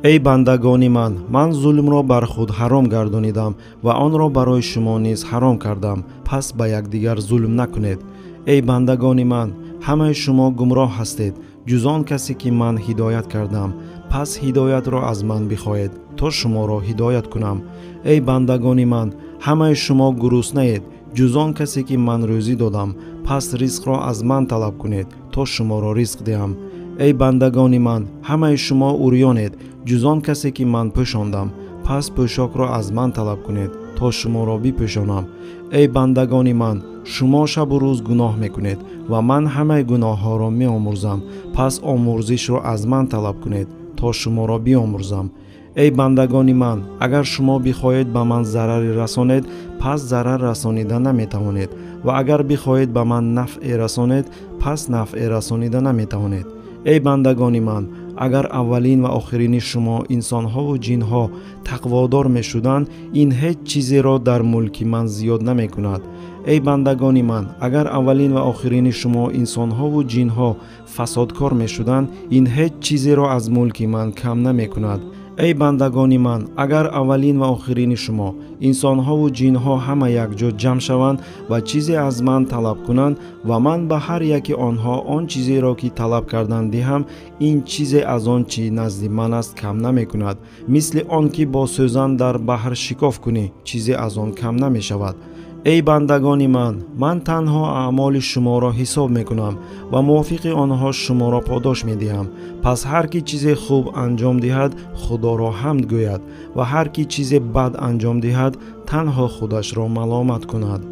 ای بندگان من ظلم را بر خود حرام گردانیدم و آن را برای شما نیز حرام کردم، پس به یکدیگر ظلم نکنید. ای بندگان من، همه شما گمراه هستید جز آن کسی که من هدایت کردم، پس هدایت را از من بخواهید تا شما را هدایت کنم. ای بندگان من، همه شما گرسنه اید جز آن کسی که من روزی دادم، پس رزق را از من طلب کنید تا شما را رزق دهم. ای بندگان من، همه شما عریانید جز آن کسی که من پوشاندم، پس پوشاک را از من طلب کنید تا شما را بپوشانم. ای بندگان من، شما شب و روز گناه میکنید و من همه گناه ها را می آمرزم، پس آمرزش را از من طلب کنید تا شما را بیامرزم. ای بندگان من، اگر شما بخواهید به من ضرری رسانید، پس ضرر رسانیده نمی توانید و اگر بخواهید به من نفع رسانید، پس نفع رسانیده نمی توانید. ای بندگان من، اگر اولین و آخرین شما انسان ها و جن ها تقوادار می شدند، این هیچ چیزی را در ملک من زیاد نمی کند. ای بندگان من، اگر اولین و آخرین شما انسان ها و جن ها فسادکار می شدند، این هیچ چیزی را از ملک من کم نمی کند. ای بندگان من، اگر اولین و آخرین شما انسان ها و جن ها همه یک جا جمع شوند و چیزی از من طلب کنند و من به هر یکی آنها آن چیزی را که طلب کردند دهم، این چیزی از آن چی نزد من است کم نمی کند. مثل آن که با سوزن در بحر شکاف کنی، چیزی از آن کم نمی شود. ای بندگان من تنها اعمال شما را حساب می کنم و موافق آنها شما را پاداش می دهم. پس هر کی چیز خوب انجام دهد خدا را حمد گوید و هر کی چیز بد انجام دهد تنها خودش را ملامت کند.